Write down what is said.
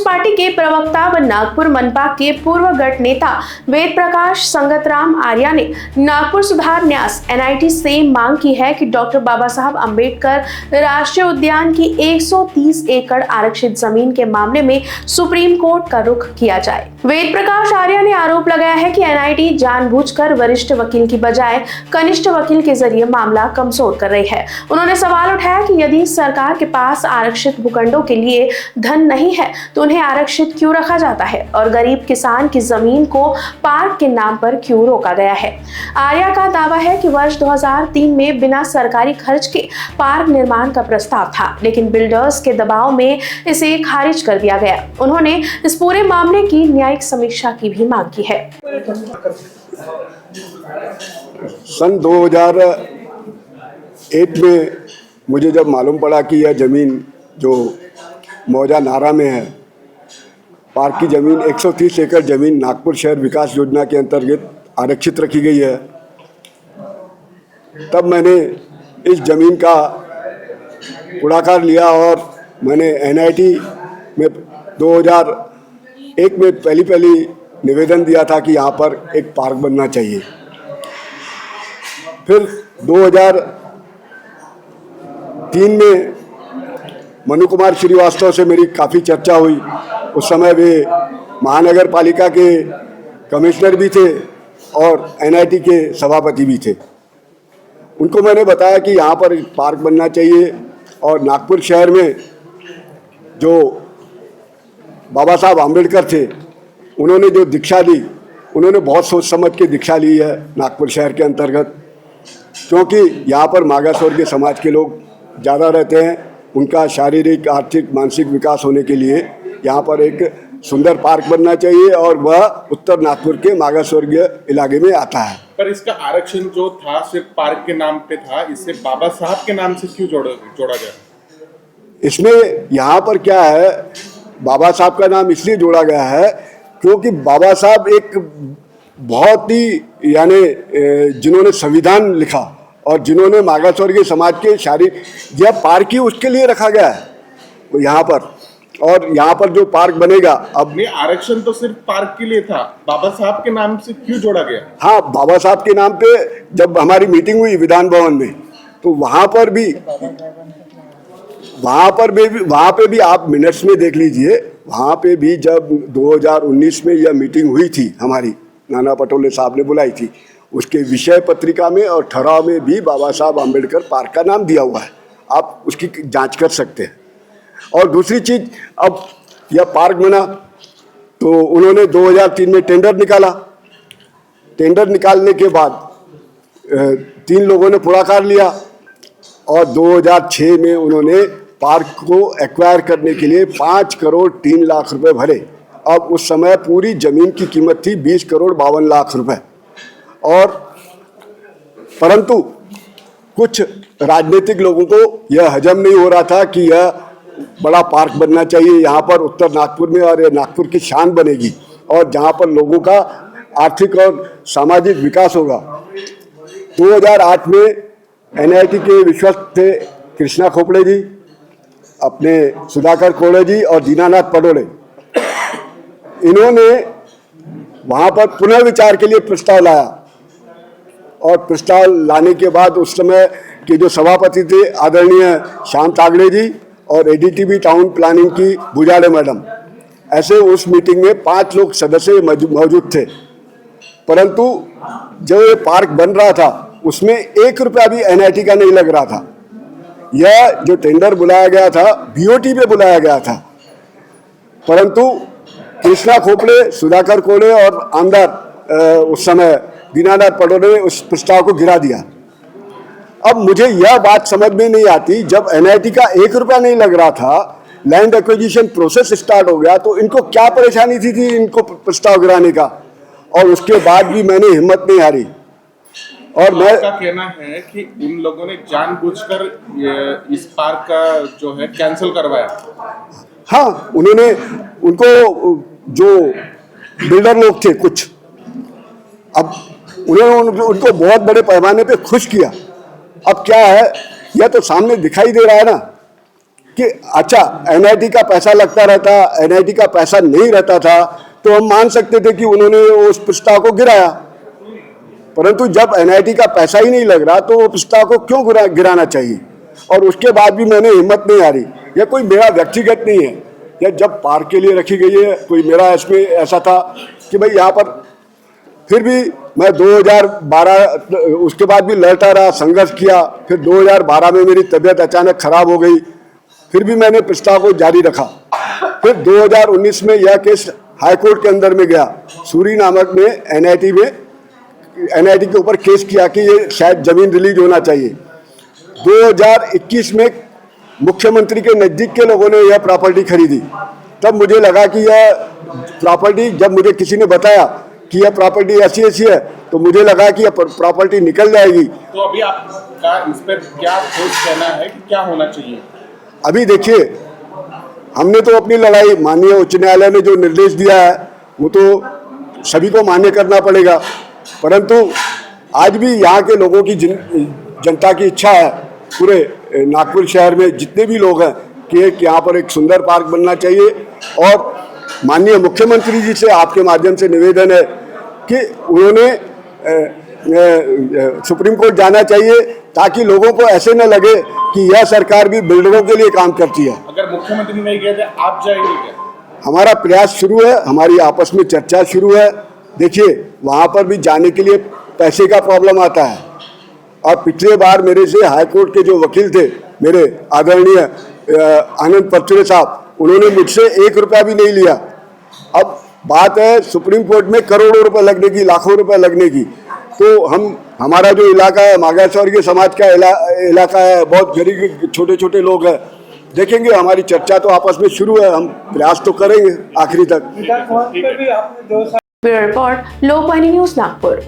Party के प्रवक्ता व नागपुर मनपा के पूर्व गट नेता वेद प्रकाश संगतराम आर्या ने नागपुर सुधार न्यास NIT से मांग की है कि डॉक्टर बाबा साहब अम्बेडकर राष्ट्रीय उद्यान की 130 एकड़ आरक्षित जमीन के मामले में सुप्रीम कोर्ट का रुख किया जाए। वेद प्रकाश आर्या ने आरोप लगाया है कि NIT जानबूझकर वरिष्ठ वकील की बजाय कनिष्ठ वकील के जरिए मामला कमजोर कर रही है। उन्होंने सवाल उठाया कि यदि सरकार के पास आरक्षित भूखंडों के लिए धन नहीं है तो उन्हें आरक्षित क्यों रखा जाता है और गरीब किसान की जमीन को पार्क के नाम पर क्यों रोका गया है। आर्या का दावा है कि वर्ष 2003 में बिना सरकारी खर्च के पार्क निर्माण का प्रस्ताव था, लेकिन बिल्डर्स के दबाव में इसे खारिज कर दिया गया। उन्होंने इस पूरे मामले की न्यायिक समीक्षा की भी मांग की है। सन 2001 में मुझे जब मालूम पड़ा कि यह ज़मीन जो मौजा नारा में है, पार्क की ज़मीन 130 एकड़ ज़मीन नागपुर शहर विकास योजना के अंतर्गत आरक्षित रखी गई है, तब मैंने इस ज़मीन का पुढ़ाकार लिया और मैंने NIT में 2001 में पहली निवेदन दिया था कि यहाँ पर एक पार्क बनना चाहिए। फिर 2003 में मनु कुमार श्रीवास्तव से मेरी काफ़ी चर्चा हुई। उस समय वे महानगर पालिका के कमिश्नर भी थे और NIT के सभापति भी थे। उनको मैंने बताया कि यहाँ पर पार्क बनना चाहिए और नागपुर शहर में जो बाबा साहब आम्बेडकर थे, उन्होंने जो दीक्षा ली, उन्होंने बहुत सोच समझ के दीक्षा ली है नागपुर शहर के अंतर्गत, क्योंकि यहाँ पर मागास वर्गीय समाज के लोग ज़्यादा रहते हैं। उनका शारीरिक, आर्थिक, मानसिक विकास होने के लिए यहाँ पर एक सुंदर पार्क बनना चाहिए और वह उत्तर नागपुर के मागास वर्गीय इलाके में आता है। पर इसका आरक्षण जो था सिर्फ पार्क के नाम पे था, इससे बाबा साहब के नाम से क्यों जोड़ा गया? इसमें यहाँ पर क्या है, बाबा साहब का नाम इसलिए जोड़ा गया है क्योंकि बाबा साहब एक बहुत ही जिन्होंने संविधान लिखा और जिन्होंने मागास वर्गीय समाज के यह पार्क ही उसके लिए रखा गया है तो यहाँ पर। और यहाँ पर जो पार्क बनेगा, अब नहीं, आरक्षण तो सिर्फ पार्क के लिए था, बाबा साहब के नाम से क्यों जोड़ा गया? हाँ, बाबा साहब के नाम पे जब हमारी मीटिंग हुई विधान भवन में, तो वहाँ पे भी आप मिनट्स में देख लीजिए, वहाँ पे भी जब 2019 में यह मीटिंग हुई थी, हमारी नाना पटोले साहब ने बुलाई थी, उसके विषय पत्रिका में और ठहराव में भी बाबा साहब आम्बेडकर पार्क का नाम दिया हुआ है। आप उसकी जांच कर सकते हैं। और दूसरी चीज़, अब यह पार्क बना तो उन्होंने 2003 में टेंडर निकाला। टेंडर निकालने के बाद 3 लोगों ने पुढ़ाकार लिया और 2006 में उन्होंने पार्क को एक्वायर करने के लिए 5 करोड़ 3 लाख रुपए भरे। अब उस समय पूरी ज़मीन की कीमत थी 20 करोड़ 52 लाख रुपए। और परंतु कुछ राजनीतिक लोगों को यह हजम नहीं हो रहा था कि यह बड़ा पार्क बनना चाहिए यहाँ पर उत्तर नागपुर में और यह नागपुर की शान बनेगी और जहाँ पर लोगों का आर्थिक और सामाजिक विकास होगा। 2008 में NIT के विश्वस्त थे कृष्णा खोपड़े जी, अपने सुधाकर कोड़े जी और दीनानाथ पडोले। इन्होंने वहाँ पर पुनर्विचार के लिए प्रस्ताव लाया और प्रस्ताव लाने के बाद उस समय के जो सभापति थे आदरणीय श्याम तागड़े जी और ADTV टाउन प्लानिंग की बुजाले मैडम, ऐसे उस मीटिंग में 5 लोग सदस्य मौजूद थे। परंतु जो ये पार्क बन रहा था उसमें 1 रुपया भी NIT का नहीं लग रहा था। यह जो टेंडर बुलाया गया था BOT पे बुलाया गया था, परंतु कृष्णा खोपड़े, सुधाकर कोड़े और आमदार उस समय दीनानाथ पडोले ने उस प्रस्ताव को गिरा दिया। अब मुझे यह बात समझ में नहीं आती, जब NIT का 1 रुपया नहीं लग रहा था, लैंड एक्विजिशन प्रोसेस स्टार्ट हो गया, तो इनको क्या परेशानी थी इनको प्रस्ताव गिराने का। और उसके बाद भी मैंने हिम्मत नहीं हारी और मैं आपका कहना है कि उन लोगों ने जानबूझकर इस पार्क का जो है कैंसिल करवाया। हाँ, उनको जो बिल्डर लोग थे कुछ, अब उन्होंने उनको बहुत बड़े पैमाने पे खुश किया। अब क्या है, यह तो सामने दिखाई दे रहा है ना कि अच्छा एनआईटी का पैसा लगता रहता, एनआईटी का पैसा नहीं रहता था तो हम मान सकते थे कि उन्होंने उस प्रस्ताव को गिराया, परंतु जब एनआईटी का पैसा ही नहीं लग रहा तो वो प्रस्ताव को क्यों गिराना चाहिए। और उसके बाद भी मैंने हिम्मत नहीं हारी। यह कोई मेरा व्यक्तिगत नहीं है, यह जब पार्क के लिए रखी गई है, कोई मेरा इसमें ऐसा था कि भाई यहाँ पर, फिर भी मैं 2012 उसके बाद भी लड़ता रहा, संघर्ष किया। फिर 2012 में मेरी तबीयत अचानक खराब हो गई, फिर भी मैंने प्रस्ताव को जारी रखा। फिर 2019 में यह केस हाईकोर्ट के अंदर में गया, सूरी नामक ने एनआईटी के ऊपर केस किया कि ये शायद जमीन रिलीज होना चाहिए। 2021 में मुख्यमंत्री के नज़दीक के लोगों ने यह प्रॉपर्टी खरीदी, तब मुझे लगा कि यह प्रॉपर्टी, जब मुझे किसी ने बताया कि यह प्रॉपर्टी ऐसी ऐसी है तो मुझे लगा कि यह प्रॉपर्टी निकल जाएगी। तो अभी आपका इस पर क्या ठोस कहना है कि क्या होना चाहिए? अभी देखिए, हमने तो अपनी लड़ाई, माननीय उच्च न्यायालय ने जो निर्देश दिया है वो तो सभी को मान्य करना पड़ेगा, परंतु आज भी यहाँ के लोगों की जनता की इच्छा है, पूरे नागपुर शहर में जितने भी लोग हैं, कि यहाँ पर एक सुंदर पार्क बनना चाहिए। और माननीय मुख्यमंत्री जी से आपके माध्यम से निवेदन है कि उन्होंने सुप्रीम कोर्ट जाना चाहिए ताकि लोगों को ऐसे न लगे कि यह सरकार भी बिल्डरों के लिए काम करती है। अगर मुख्यमंत्री नहीं गए थे आप जाएंगे क्या? हमारा प्रयास शुरू है, हमारी आपस में चर्चा शुरू है। देखिए, वहाँ पर भी जाने के लिए पैसे का प्रॉब्लम आता है, और पिछले बार मेरे से हाईकोर्ट के जो वकील थे, मेरे आदरणीय आनंद परचुरे साहब, उन्होंने मुझसे 1 रुपया भी नहीं लिया। अब बात है सुप्रीम कोर्ट में करोड़ों रुपए लगने की, लाखों रुपए लगने की। तो हमारा जो इलाका है, मागास्वर्गीय समाज का इलाका है, बहुत गरीब छोटे छोटे लोग हैं। देखेंगे, हमारी चर्चा तो आपस में शुरू है, हम प्रयास तो करेंगे आखिरी तक। Bureau report, Lokvahini news Nagpur.